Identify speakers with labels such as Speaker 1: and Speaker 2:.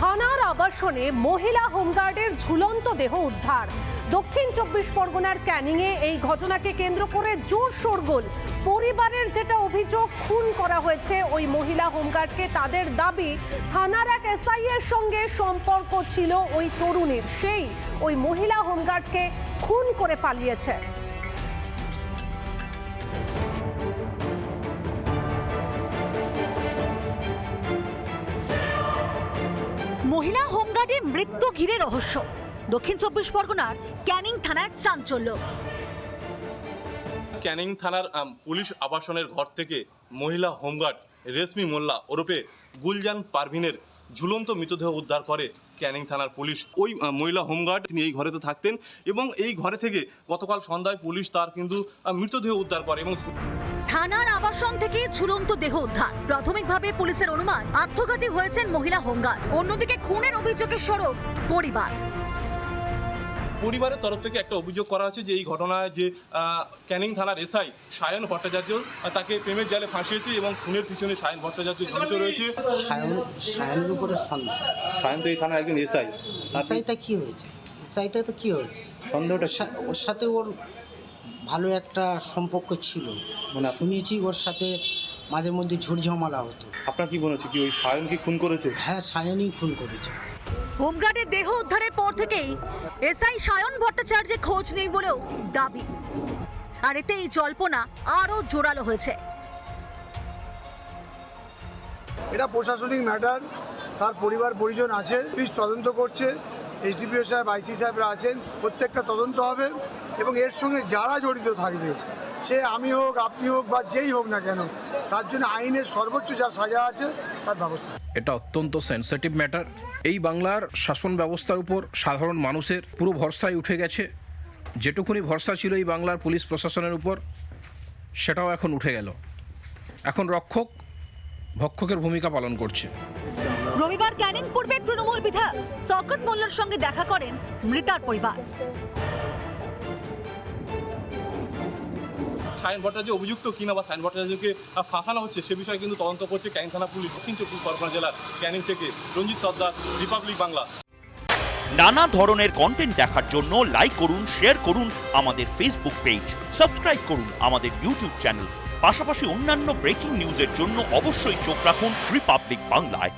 Speaker 1: থানার আবাসনে মহিলা হোমগার্ডের ঝুলন্ত দেহ উদ্ধার। দক্ষিণ 24 পরগনার ক্যানিংয়ে এই ঘটনাকে কেন্দ্র করে জোর শোরগোল। পরিবারের যেটা অভিযোগ, খুন করা হয়েছে ওই মহিলা হোমগার্ডকে। তাদের দাবি থানার এক এসআই এর সঙ্গে সম্পর্ক ছিল ওই তরুণীর, সেই ওই মহিলা হোমগার্ডকে খুন করে পালিয়েছে।
Speaker 2: মহিলা হোমগার্ডের মৃত্যু ঘিরে রহস্য। দক্ষিণ 24 পরগনার ক্যানিং থানায় চাঞ্চল্য।
Speaker 3: ক্যানিং থানার পুলিশ আবাসনের ঘর থেকে মহিলা হোমগার্ড রেশমি মোল্লা ওরফে গুলজান পারভিনের ঝুলন্ত মৃতদেহ উদ্ধার করে ক্যানিং থানার পুলিশ। ওই মহিলা হোমগার্ড তিনি এই ঘরেতে থাকতেন এবং এই ঘরে থেকে গতকাল সন্ধ্যায় পুলিশ তার কিন্তু মৃতদেহ উদ্ধার করে। এবং
Speaker 2: থানার আবাসন থেকে ঝুলন্ত দেহ উদ্ধার। প্রাথমিকভাবে পুলিশের অনুমান আত্মঘাতী হয়েছেন মহিলা হোমগার্ড। অন্যদিকে খুনের অভিযোগে সরব পরিবার।
Speaker 3: পরিবারের তরফ থেকে একটা অভিযোগ করা হচ্ছে যে এই ঘটনায় যে ক্যানিং থানার এসআই সায়ন ভট্টাচার্য তাকে প্রেমের জালে ফাঁসিয়েছে এবং খুনের পিছনে সায়ন ভট্টাচার্য জড়িত রয়েছে।
Speaker 4: সায়নের উপরে সন্দেহ।
Speaker 3: সায়ন তো এই থানার একজন এসআই।
Speaker 4: এসআইটা কি হয়েছে? এসআইটা তো কি হয়েছে?
Speaker 3: সন্দেহটা
Speaker 4: ওর সাথে ওর ভালো একটা সম্পর্ক ছিল, মানে শুনেছি ওর সাথে মাঝে মধ্যে ঝুটঝামেলা হতো।
Speaker 3: আপনার কি মনে হচ্ছে কি ওই সায়ন কি খুন করেছে?
Speaker 4: হ্যাঁ, সায়নই খুন করেছে।
Speaker 2: হোমগার্ডের দেহ উদ্ধারের পর থেকেই এসআই সায়ন ভট্টাচার্যের খোঁজ নেই বলেও দাবি। আর এতে এই জল্পনা আরও জোরালো হয়েছে।
Speaker 5: এটা প্রশাসনিক ম্যাটার, তার পরিবার পরিজন আছে, পুলিশ তদন্ত করছে, এসডিপিও সাহেব আইসি সাহেবরা আছেন, প্রত্যেকটা তদন্ত হবে এবং এর সঙ্গে যারা জড়িত থাকবে, সে আমি হোক আপনি হোক বা যেই হোক না কেন, তার জন্য আইনের সর্বোচ্চ যা সাজা আছে তার ব্যবস্থা।
Speaker 6: এটা অত্যন্ত সেন্সিটিভ ম্যাটার। এই বাংলার শাসন ব্যবস্থার উপর সাধারণ মানুষের পুরো ভরসাই উঠে গেছে। যেটুকুনি ভরসা ছিল এই বাংলার পুলিশ প্রশাসনের উপর, সেটাও এখন উঠে গেল। এখন রক্ষক ভক্ষকের ভূমিকা পালন করছে।
Speaker 2: রবিবার ক্যানিং পূর্বের তৃণমূল বিধায়ক শওকত মোল্লার সঙ্গে দেখা করেন মৃতার পরিবার।
Speaker 3: সায়ন ভট্টাচার্য অভিযুক্ত কিনা বা সায়ন ভট্টাচার্যকে ফাঁসানো হচ্ছে সে বিষয়ে কিন্তু তদন্ত করছে ক্যানিং থানা পুলিশ। দক্ষিণ 24 পরগনা জেলার ক্যানিং থেকে রঞ্জিত সর্দার, রিপাবলিক বাংলা।
Speaker 7: নানা ধরনের কন্টেন্ট দেখার জন্য লাইক করুন, শেয়ার করুন আমাদের ফেসবুক পেজ, সাবস্ক্রাইব করুন আমাদের ইউটিউব চ্যানেল। পাশাপাশি অন্যান্য ব্রেকিং নিউজের জন্য অবশ্যই চোখ রাখুন রিপাবলিক বাংলায়।